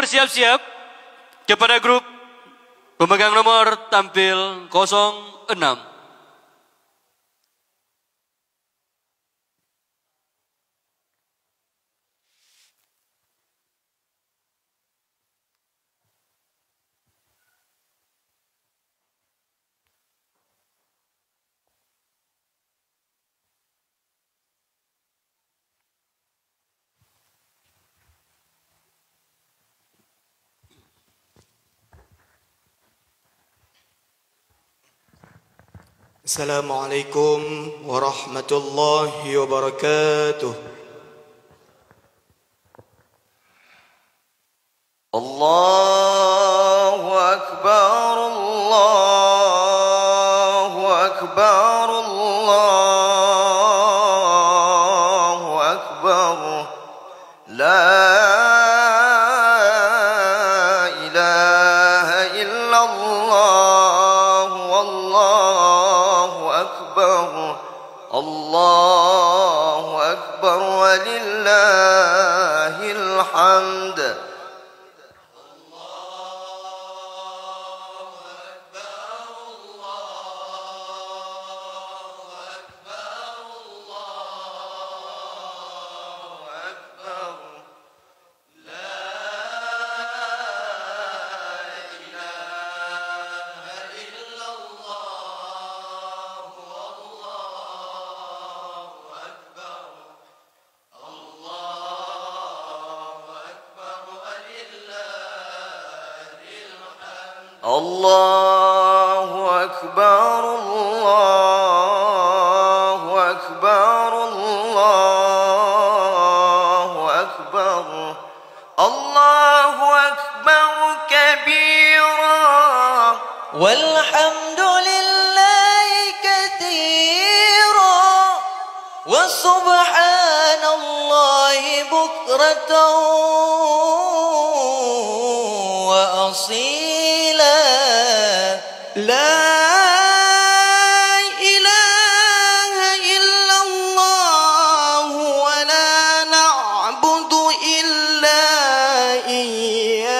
bersiap-siap kepada grup pemegang nomor tampil 06. Assalamualaikum warahmatullahi wabarakatuh. Allahu Akbar, Allahu Akbar, Allahu Akbar. La ilaha illallah, wallahu akbar. Allahu akbar walillahil hamd. Allahu Akbar, Allahu Akbar, Allahu Akbar. Allahu Akbar kabira walhamdulillahi katsira wa subhanallahi bukratan wa asila. La ilaha illallah wa la na'budu illa iyyah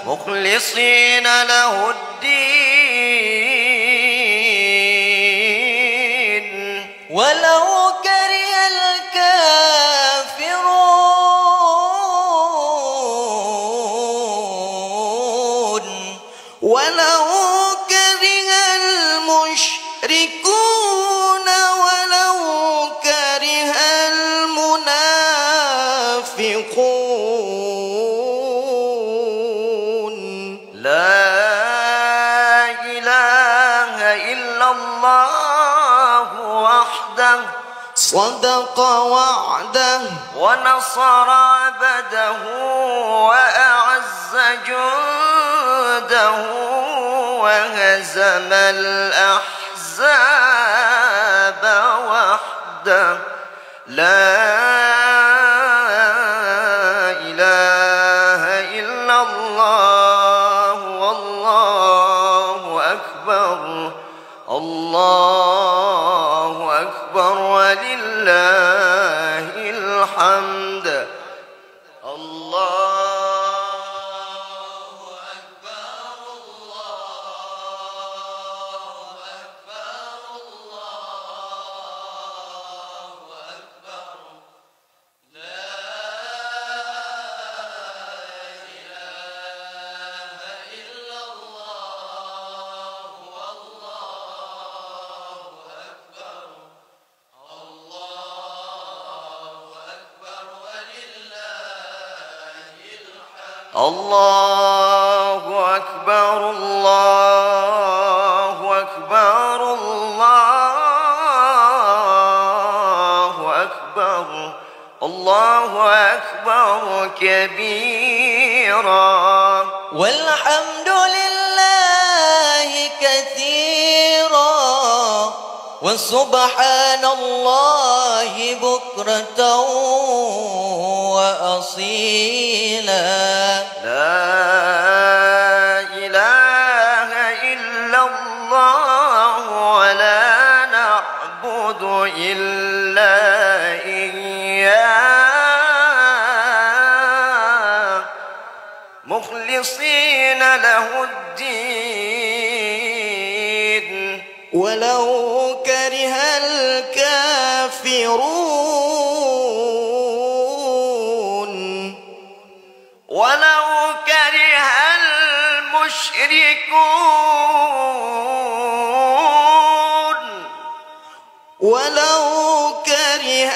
mukhlisina lahuddin walau karihal kafirun walau karihal musyrikun walau karihal munafiqun. La ilaha illallah wahdah sadaqa wa'dah wa nasara abdahu wa a'azza jundahu wa hazama al-ahzaba wahdah. La ilaha illallah wallahu akbar. Allahu akbar walillahil hamd. Allahu akbar, Allahu akbar, Allahu akbar. La ilaha illallah wallahu akbar. Allahu akbar walillahil hamd. Allahu akbar, Allahu akbar, Allahu akbar. Allahu akbar kabira walhamdulillahi katsira wa subhanallahi bukratan wa asila. La ilaha illallah wa la na'budu illa iyyah مخلصين له الدين ولو كره الكافرون ولو كره المشركون ولو كره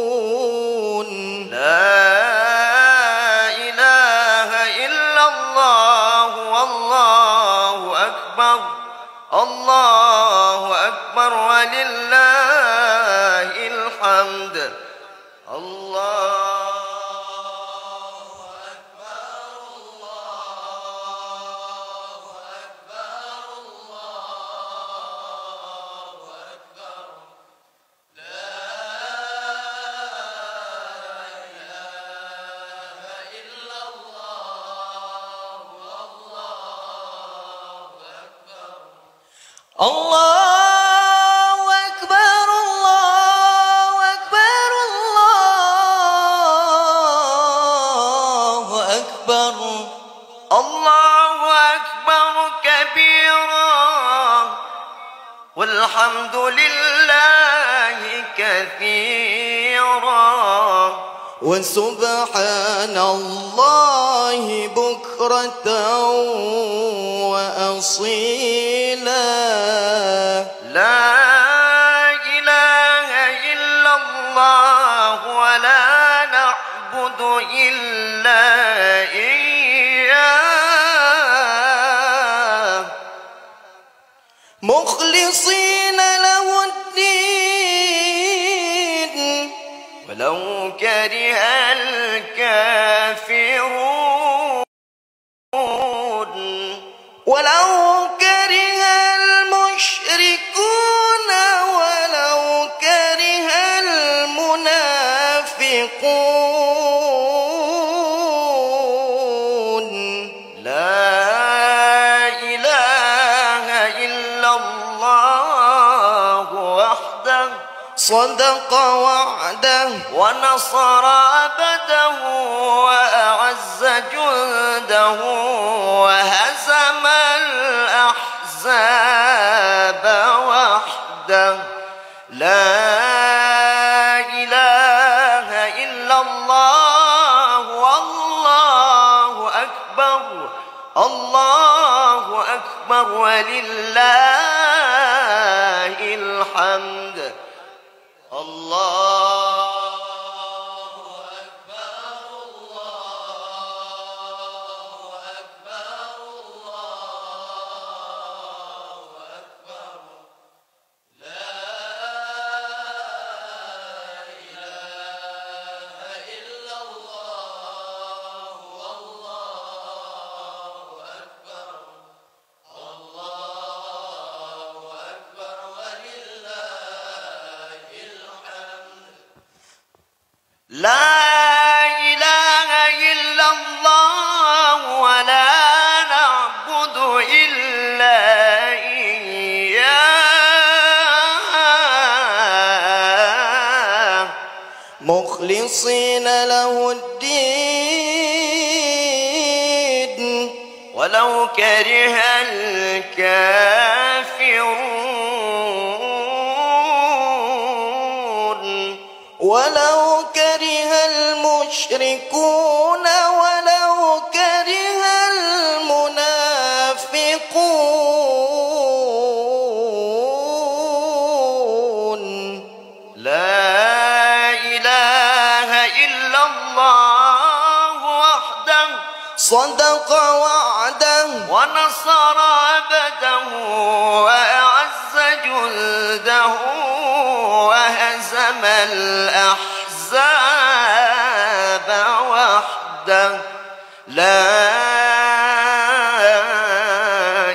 المنافقون لا إله إلا الله والله أكبر الله أكبر ولله الحمد الله الله أكبر الله أكبر الله أكبر الله أكبر كبيرا والحمد لله كثيرا وسبحان الله بكرة وأصيلا لا إله إلا الله ولا نعبد إلا إياه مخلصين له الدين ولو كره الكافرون ولو كره المشركون ولو كره المنافقون لا إله إلا الله وحده صدق وعده ونصر عبده وأعز جنده وهزم الأحزاب وحده لا إله إلا الله والله أكبر الله أكبر ولله الحمد الله لا إله إلا الله ولا نعبد إلا إياه مخلصين له الدين ولو كره الكافرون ولو كره المشركون ولو كره المنافقون لا إله إلا الله وحده صدق وعده ونصر عبده وأعز جنده وهزم الأحزاب وحده لا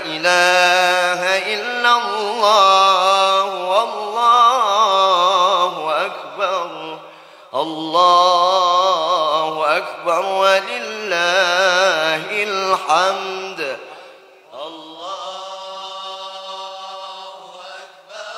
إله إلا الله والله أكبر الله أكبر ولله الحمد الله أكبر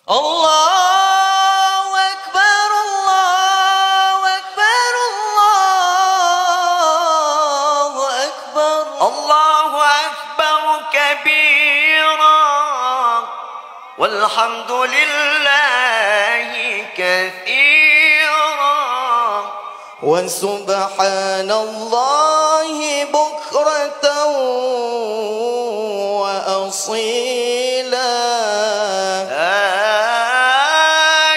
الله أكبر الله أكبر الله أكبر الله أكبر كبيرا والحمد لله كثيرا وسبحان الله بكرة وأصيلا لا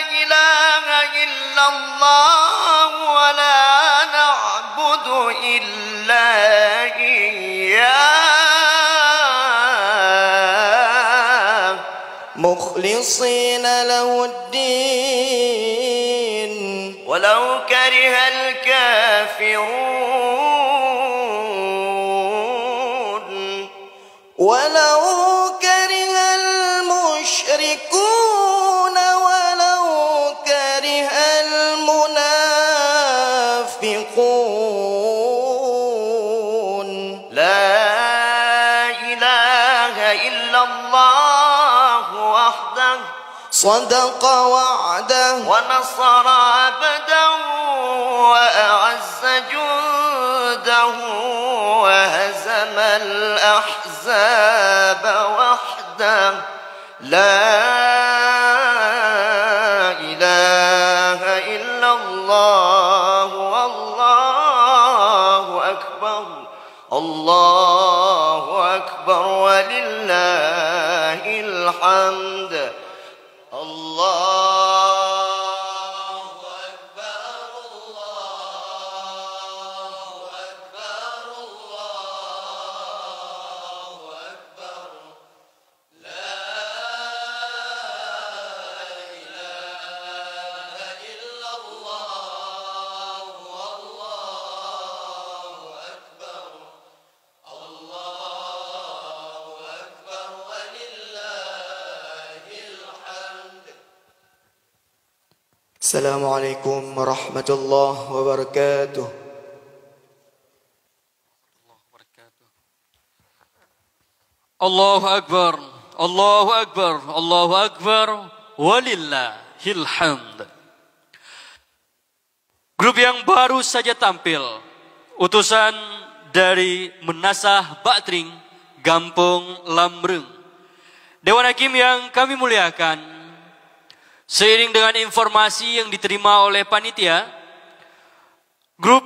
إله إلا الله ولا نعبد إلا إياه مخلصين له الدين ولو كره الكافرون ولو كره المشركون ولو كره المنافقون لا إله إلا الله وحده صدق وعده ونصر عبده وأعز جنده وهزم الأحزاب وحده لا إله إلا الله والله أكبر الله أكبر ولله الحمد الله أكبر الله أكبر الله أكبر لا إله إلا الله والله أكبر الله أكبر ولله الحمد. السلام عليكم ورحمة الله وبركاته. Allahu Akbar, Allahu Akbar, Allahu Akbar, walillahil hamd. Grup yang baru saja tampil, utusan dari Menasah Baktring, Gampung Lamreng. Dewan Hakim yang kami muliakan, seiring dengan informasi yang diterima oleh panitia, grup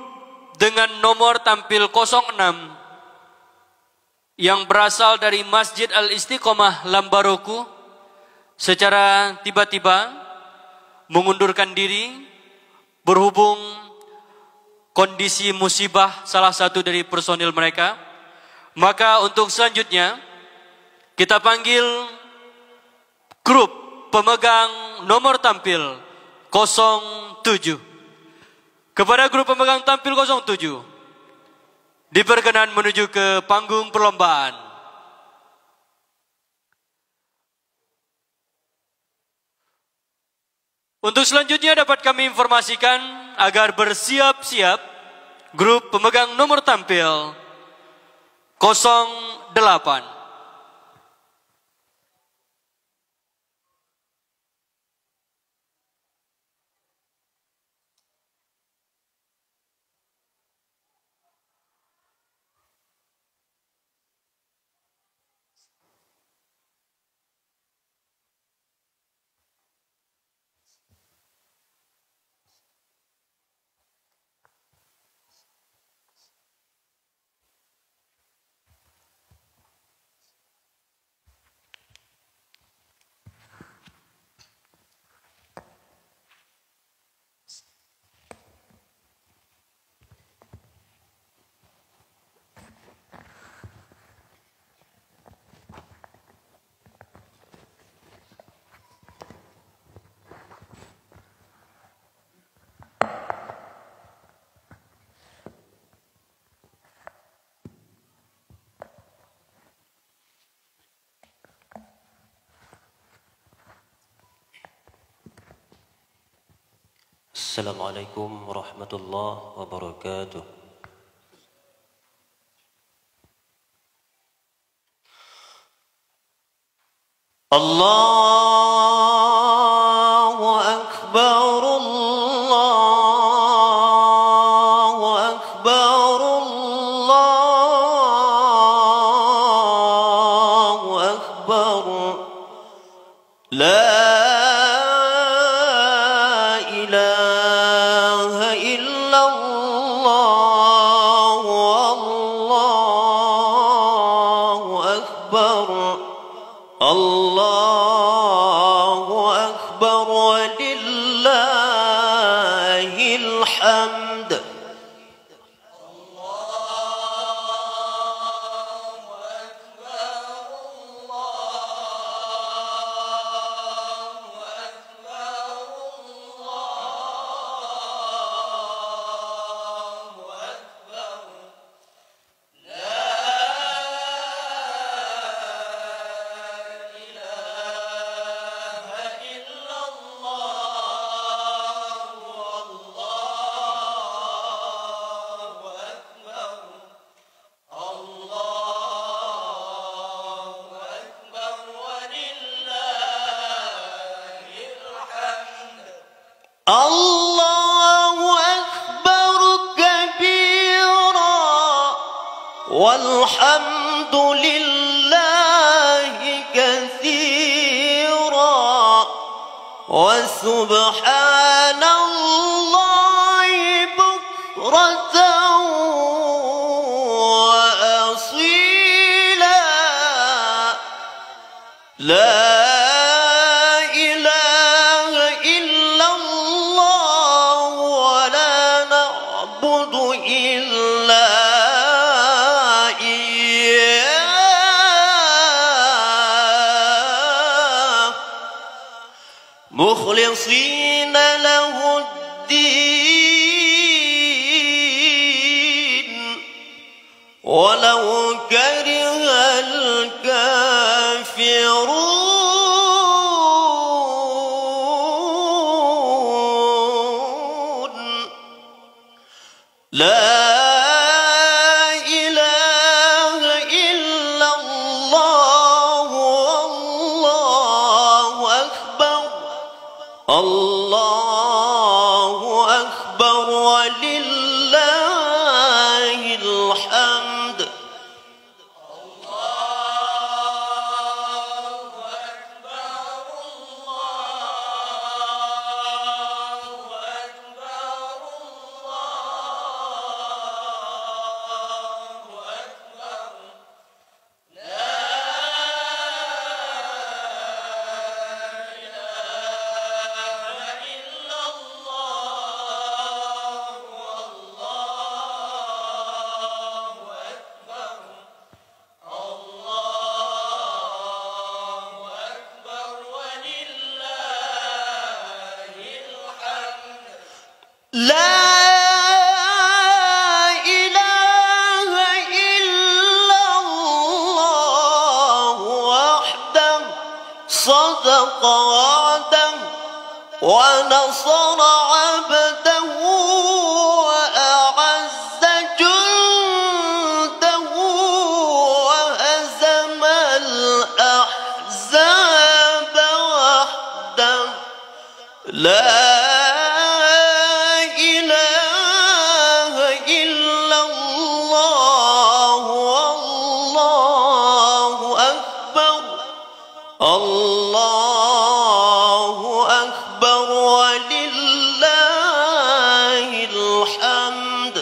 dengan nomor tampil 06 yang berasal dari Masjid Al-Istiqomah Lambaroku secara tiba-tiba mengundurkan diri berhubung kondisi musibah salah satu dari personil mereka. Maka untuk selanjutnya kita panggil grup pemegang nomor tampil 07. Kepada grup pemegang tampil 07 diperkenan menuju ke panggung perlombaan. Untuk selanjutnya dapat kami informasikan agar bersiap-siap grup pemegang nomor tampil 08. Assalamualaikum warahmatullahi wabarakatuh. Allah أكبر الله أكبر ولله الحمد. الله أكبر كبيرا والحمد لله كثيرا وسبحان الله بكرة وأصيلا. لا مخلصين له الدين ولو كره الكافرون. لا الله أكبر ولله الحمد. لا إله إلا الله وحده صدق وعده ونصر عبده وأعز جنده وهزم الأحزاب وحده. لا الله أكبر ولله الحمد.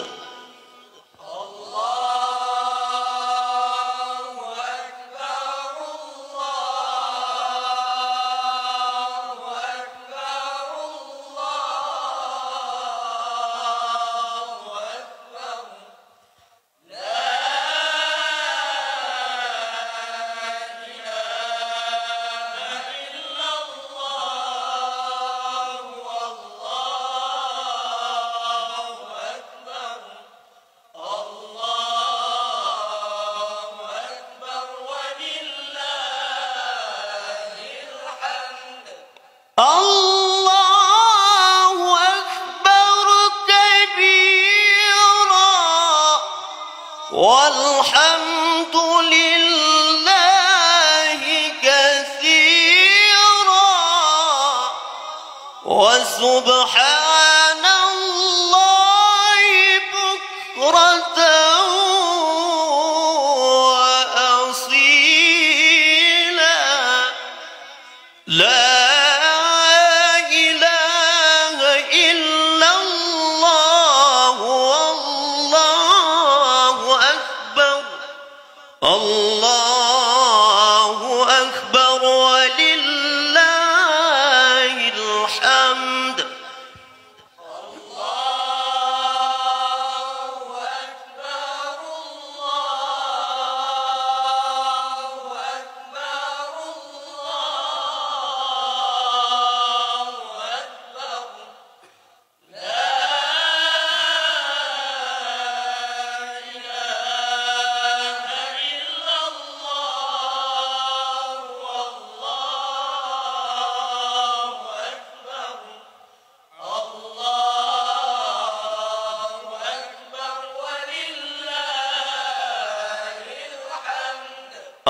الله أكبر كبيرا والحمد لله كثيرا وسبحان الله بكرة وأصيلا. لا الله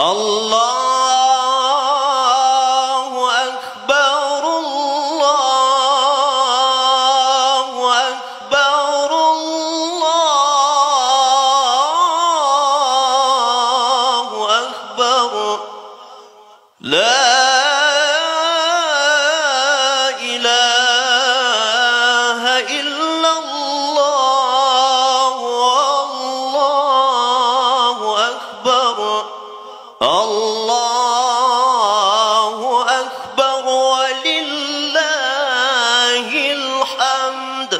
الله أكبر الله أكبر الله أكبر لا إله إلا الله والله أكبر الله أكبر ولله الحمد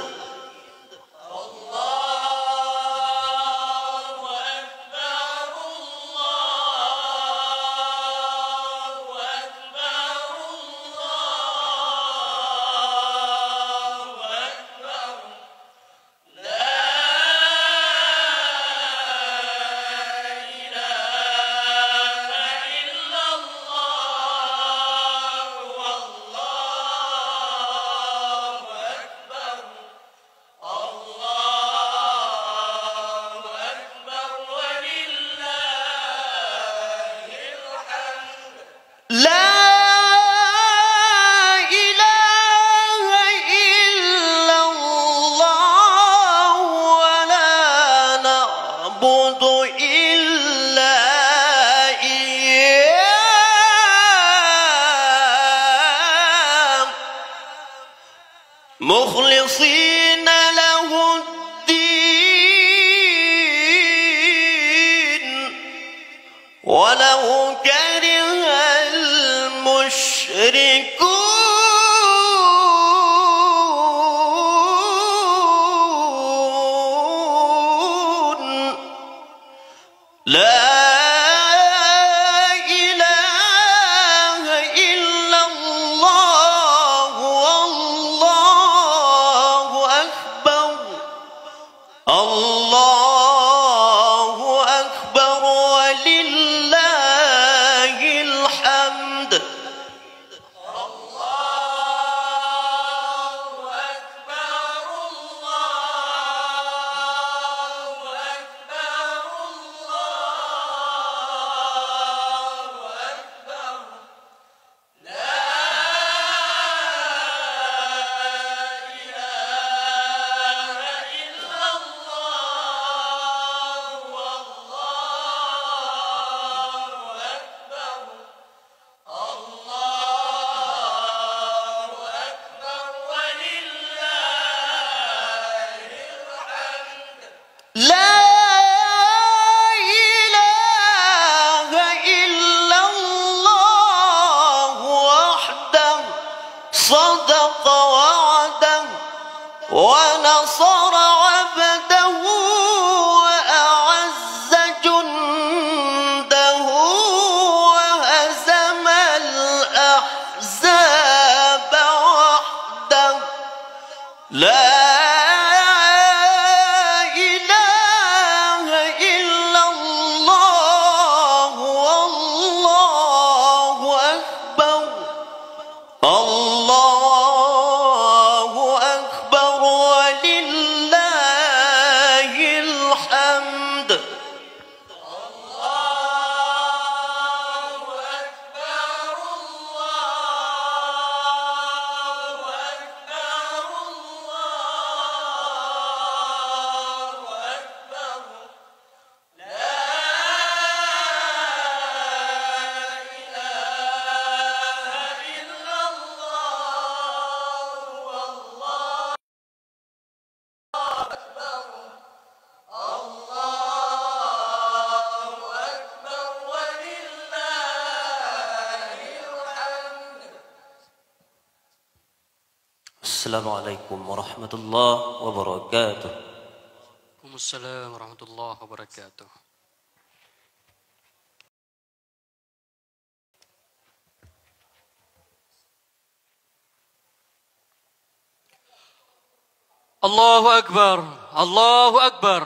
لا إله إلا الله ولا نعبد إلا إياه مخلصين له الدين ولو كره المشركون لا إله إلا الله والله أكبر الله أكبر ولله الحمد لا إله إلا الله وحده صدق وعده ونصر عبده وأعز جنده وهزم الأحزاب وحده لا الله أكبر ولله الحمد السلام عليكم ورحمة الله وبركاته. Waalaikumsalam warahmatullahi wabarakatuh. Allahu Akbar, Allahu Akbar,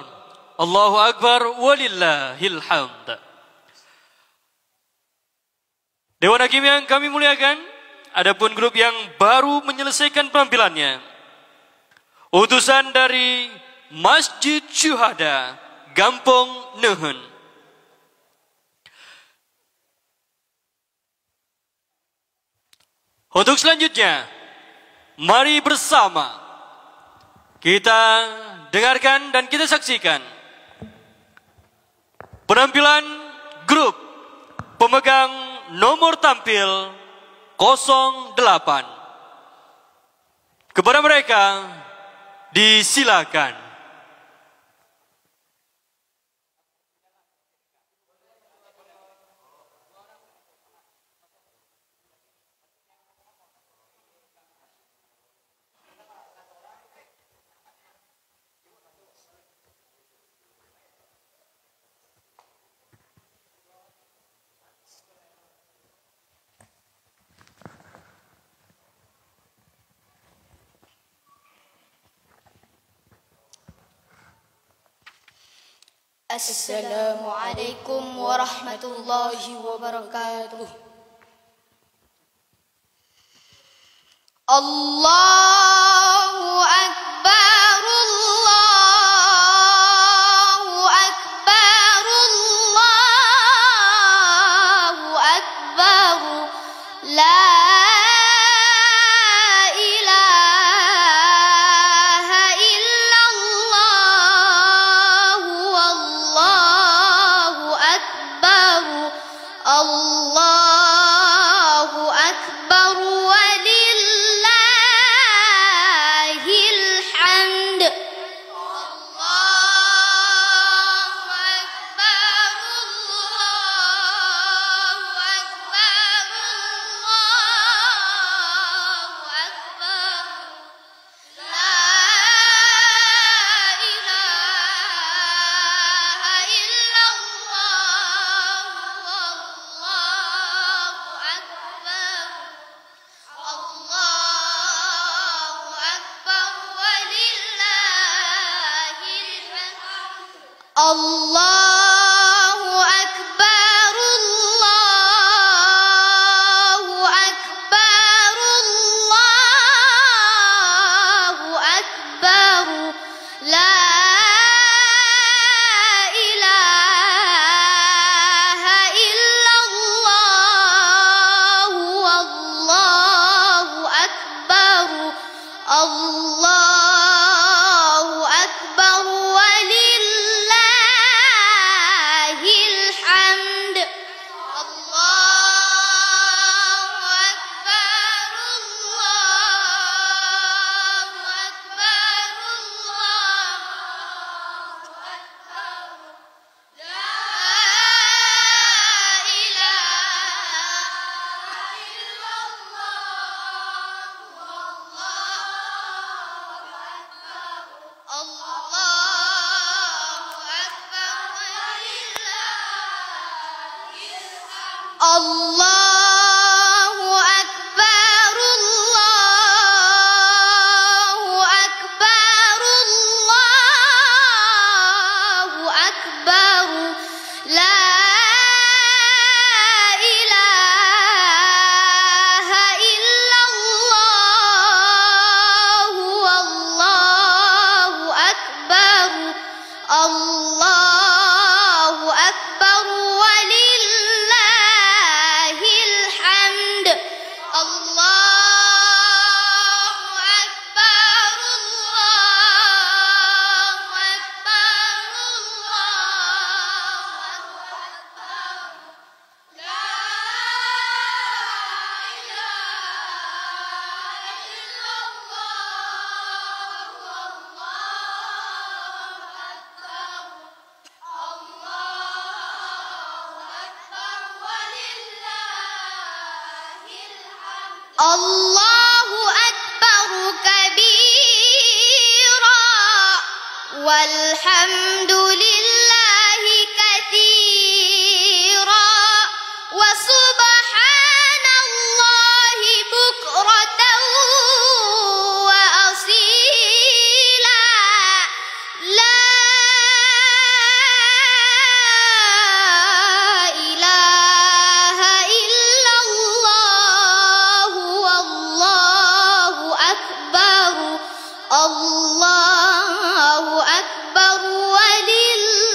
Allahu Akbar, walillahil hamd. Dewan Hakim yang kami muliakan, adapun grup yang baru menyelesaikan penampilannya, utusan dari Masjid Syuhada, Gampong Nehun. Untuk selanjutnya, mari bersama kita dengarkan dan kita saksikan penampilan grup pemegang nomor tampil 08. Kepada mereka, disilakan. Assalamualaikum warahmatullahi wabarakatuh. Allahu Akbar, Allahu Akbar, Allahu Akbar. La Allahu Akbar, Allahu Akbar, Allahu Akbar. La ilaha illallah, Allahu Akbar, Allahu Akbar. Allahu Akbar, Allahu Akbar, Allahu Akbar. La ilaha illallah, Allahu Akbar, Allahu Akbar. Allahu Akbar kabira walhamdulillahi katsira wa subhanallahi bukratan wa asila. La ilaha illallah, Allahu Akbar, Allahu Akbar, walillahil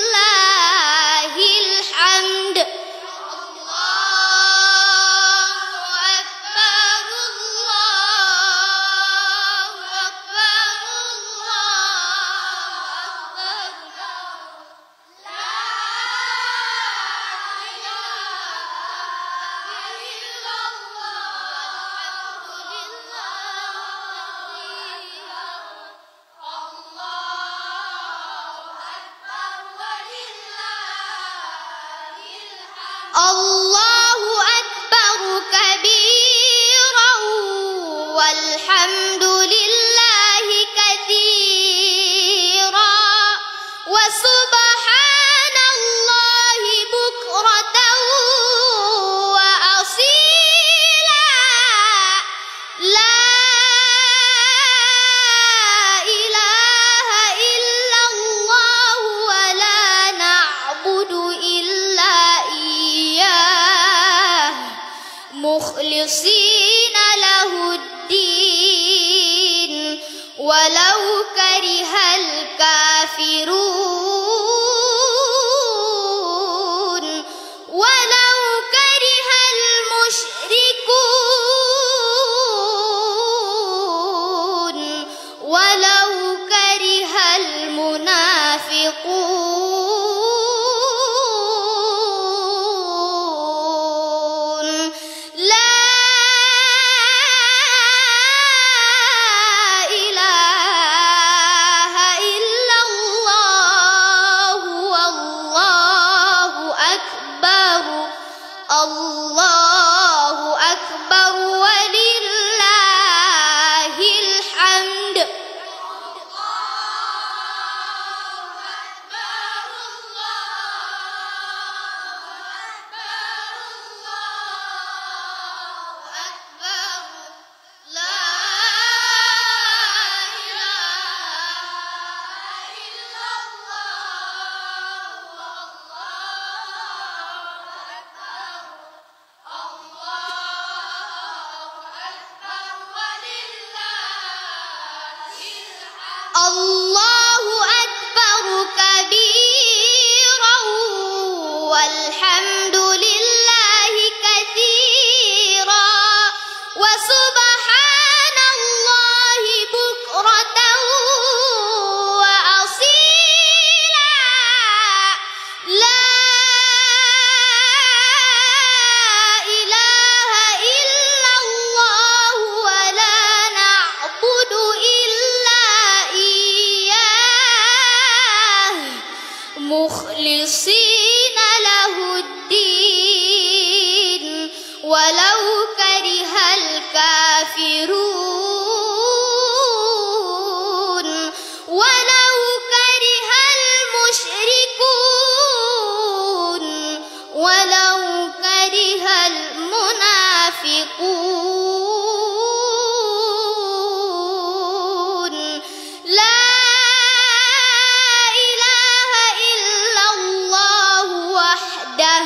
الله أكبر كبيرا والحمد لله كثيرا وسبحان الله بكرة وأصيلا لا إله إلا الله ولا نعبد إلا إياه مخلصين له الدين ولو كره الكافرون ولو كره المشركون ولو كره المنافقون لا إله إلا الله والله أكبر الله أكبر ولله الحمد الله أكبر كبيرا والحمد لله كثيرا وسبحان الله بكرة وأصيلا لا إله إلا الله ولا نعبد إلا إياه مخلصين له الدين ولو كره الكافرون ولو كره المشركون ولو كره المنافقون لا إله إلا الله وحده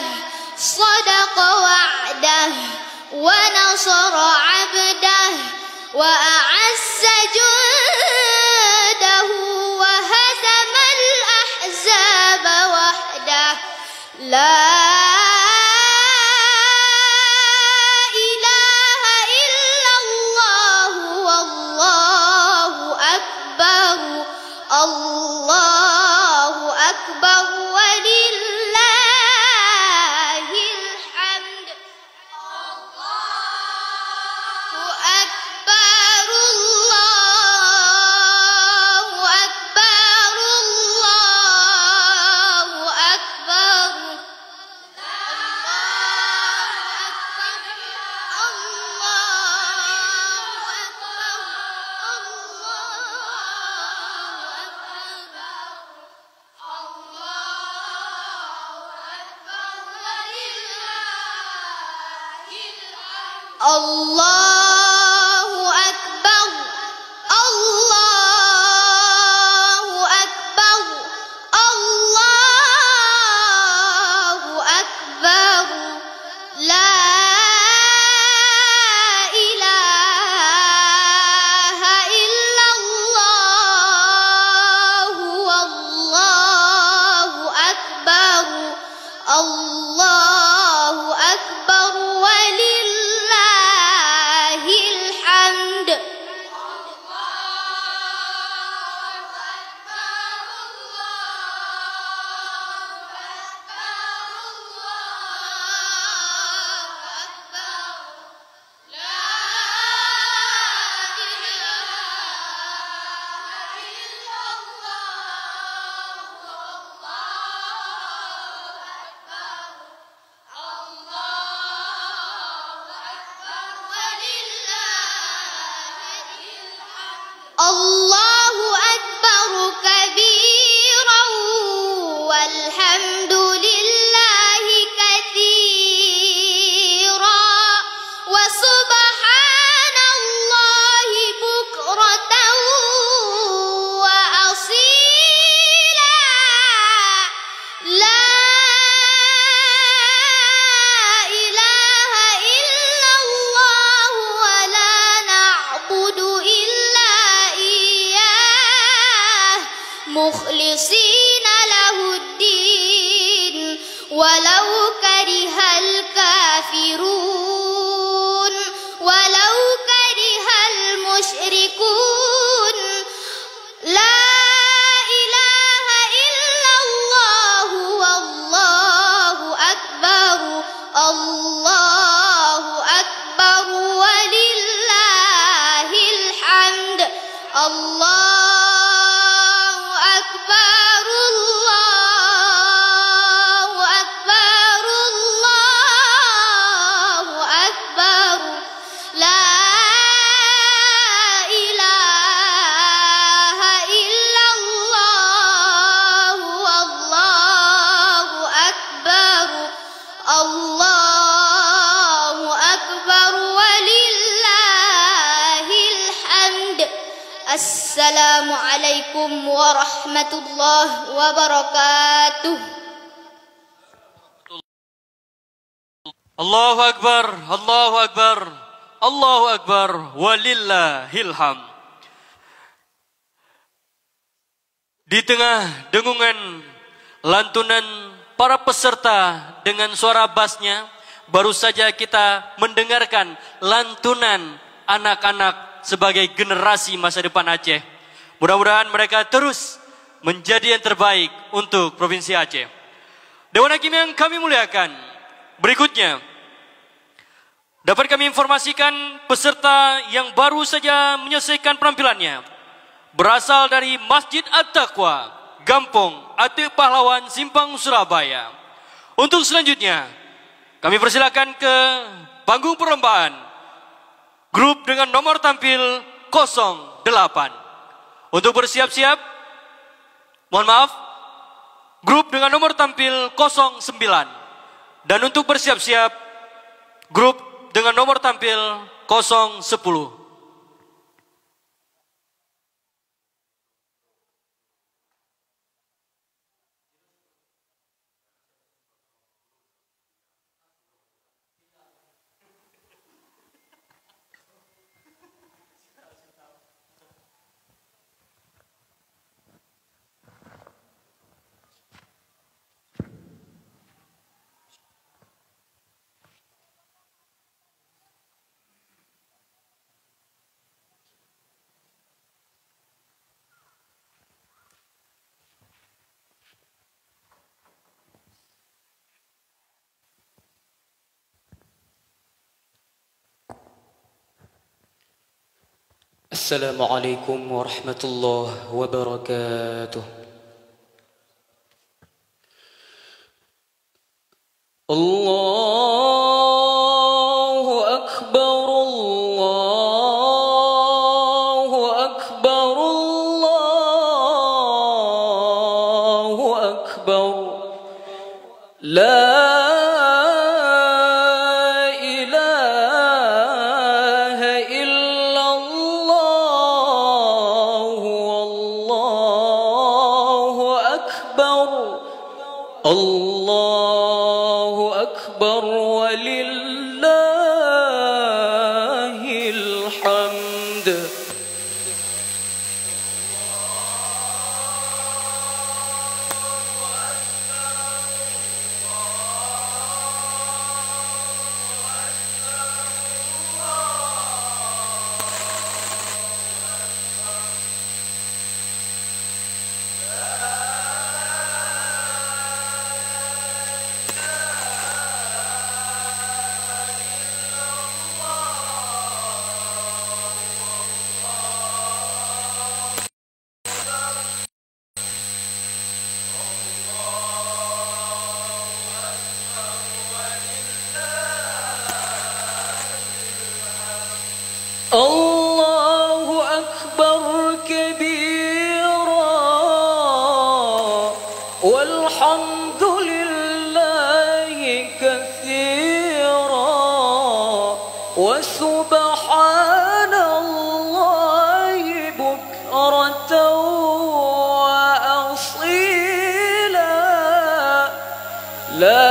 صدق وعده ونصر عبده وأعز جنده وهزم الأحزاب وحده لا إله إلا الله والله أكبر الله أكبر ولله الحمد الله أكبر الله أكبر الله أكبر الله أكبر الله أكبر الله أكبر لا إله إلا الله والله أكبر الله أكبر ولله الحمد مخلصين له الدين ولو كره الكافرون ولو كره المشركون لا إله إلا الله والله أكبر الله أكبر ولله الحمد الله أكبر الله أكبر الله أكبر لا إله إلا الله والله أكبر الله أكبر ولله الحمد. السلام عليكم ورحمة الله وبركاته. Allahu Akbar, Allahu Akbar, Allahu Akbar, walillahil hamd. Di tengah dengungan lantunan para peserta dengan suara bassnya, baru saja kita mendengarkan lantunan anak-anak sebagai generasi masa depan Aceh. Mudah-mudahan mereka terus menjadi yang terbaik untuk Provinsi Aceh. Dewan Hakim yang kami muliakan, berikutnya dapat kami informasikan peserta yang baru saja menyelesaikan penampilannya berasal dari Masjid At-Taqwa, Gampong Atik Pahlawan, Simpang, Surabaya. Untuk selanjutnya, kami persilakan ke panggung perlombaan grup dengan nomor tampil 08. Untuk bersiap-siap, mohon maaf, grup dengan nomor tampil 09. Dan untuk bersiap-siap, grup dengan nomor tampil 010. Assalamualaikum warahmatullahi wabarakatuh. Allahu Akbar, Allahu Akbar, Allahu Akbar. La Allahu Akbar walillahil hamd. Allahu Akbar kabira walhamdulillahi katsira wa subhanallahi bukratan wa asila. La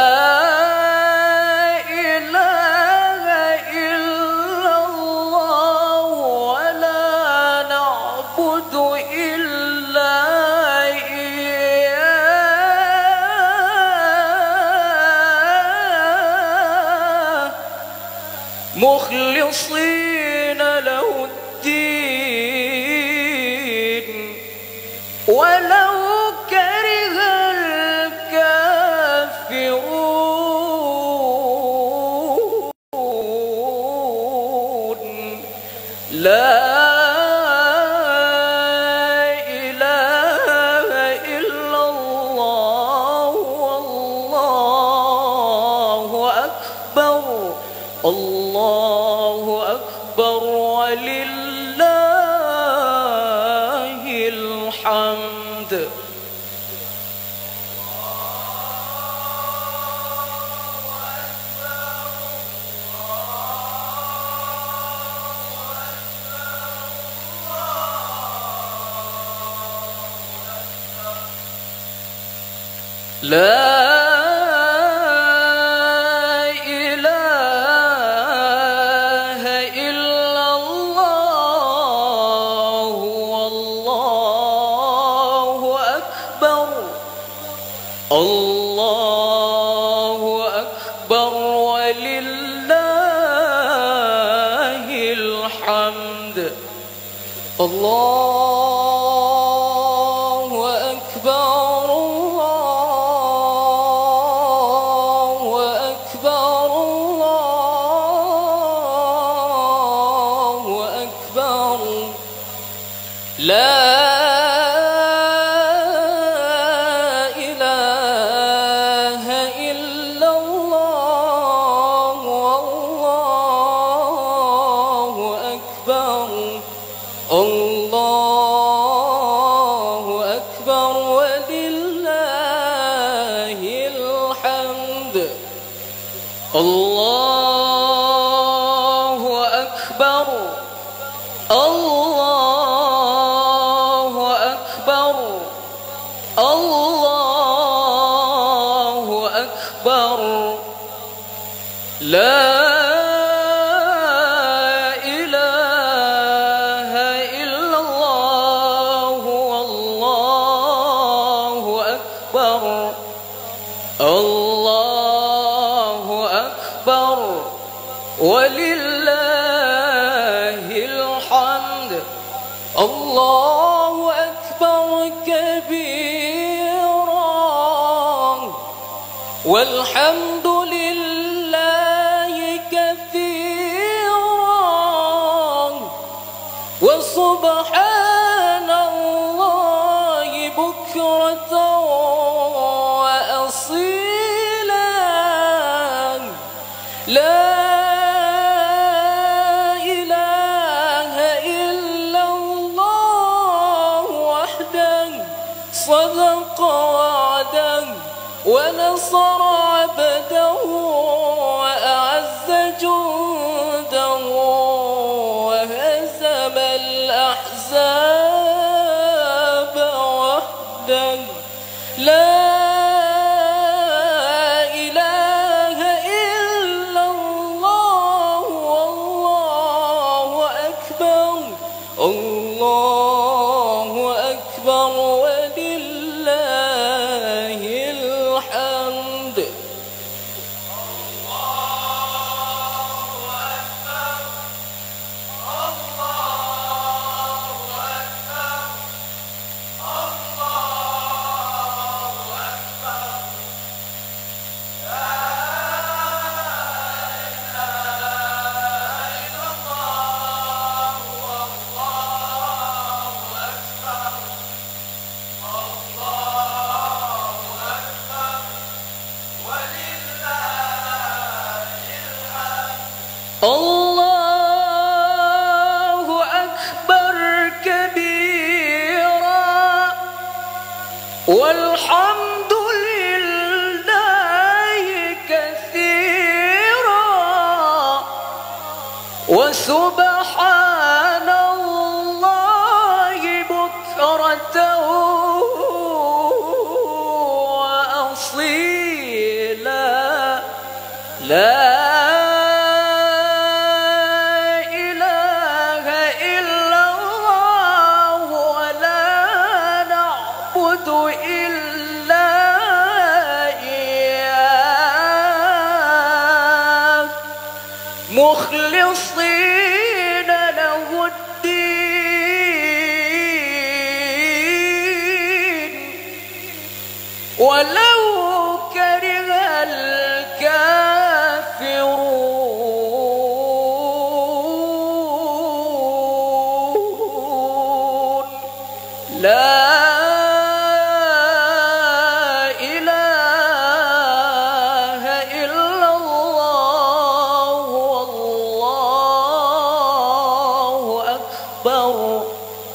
مخلصين له الدين ولو كره الكافرون لا إله إلا الله والله أكبر الله أكبر ولله الحمد لا إله إلا الله والله أكبر الله أكبر ولله الحمد الله أكبر الله أكبر الله أكبر لا إله إلا الله والله أكبر الله أكبر ولله الحمد الله أكبر الله أكبر الله أكبر لا إله إلا الله والله أكبر الله أكبر ولله الحمد الله أكبر كبيرا والحمد لله كثيرا وسبحان الله بكرة وأصيلا لا إله إلا الله وحده صدق وعده ونصر عبده وأعز جنده وهزم الأحزاب وحده لا إله إلا الله والله أكبر الله أكبر ولله الحمد الله أكبر كبيرا والحمد لله كثيرا وسبحان الله بكرة وأصيلا لا مخلصين له الدين ولو كره الكافرون لا إله إلا الله والله أكبر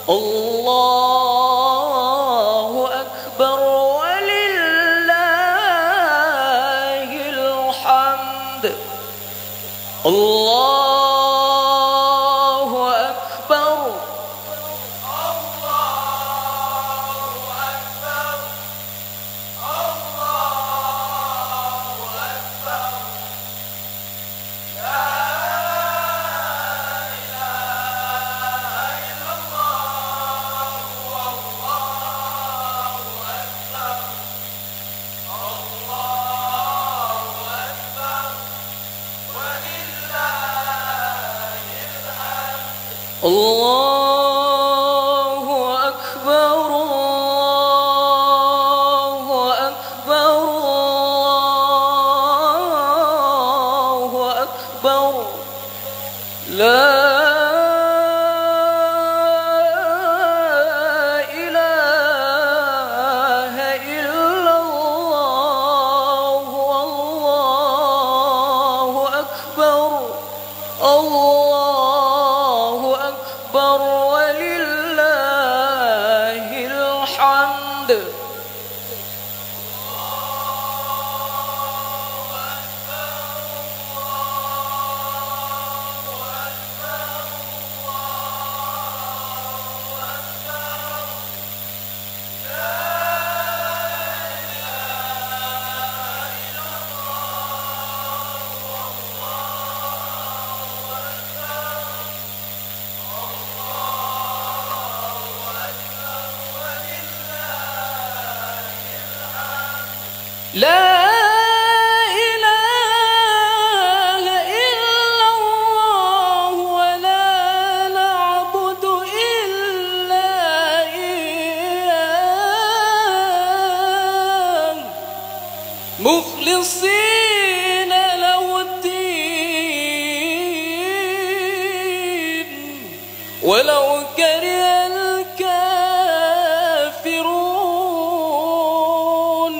الله أكبر ولله الحمد الله أكبر الله أكبر الله أكبر الله أكبر لا إله إلا الله والله أكبر الله أكبر ولله الحمد لا إله إلا الله ولا نعبد إلا إياه مخلصين له الدين ولو كره الكافرون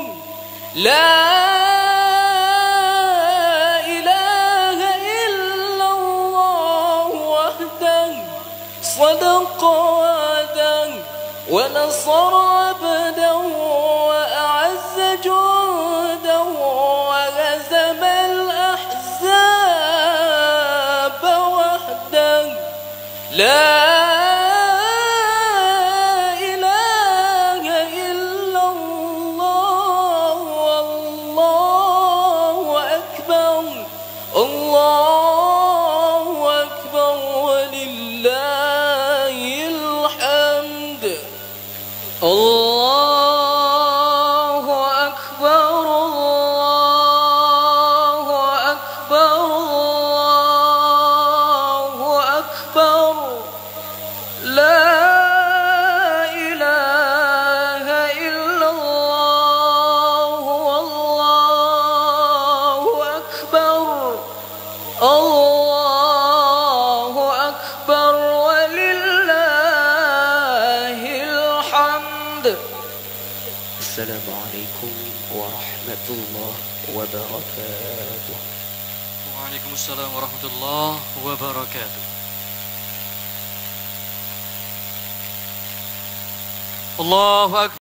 لا إله إلا الله وحده صدق وعده ونصر عبده وأعز جنده وهزم الأحزاب وحده لا الله أكبر ولله الحمد الله أكبر الله أكبر الله أكبر لا إله إلا الله والله أكبر الله أكبر ولله الحمد. السلام عليكم ورحمة الله وبركاته. Waalaikumsalam warahmatullahi wabarakatuh. Allahu Akbar.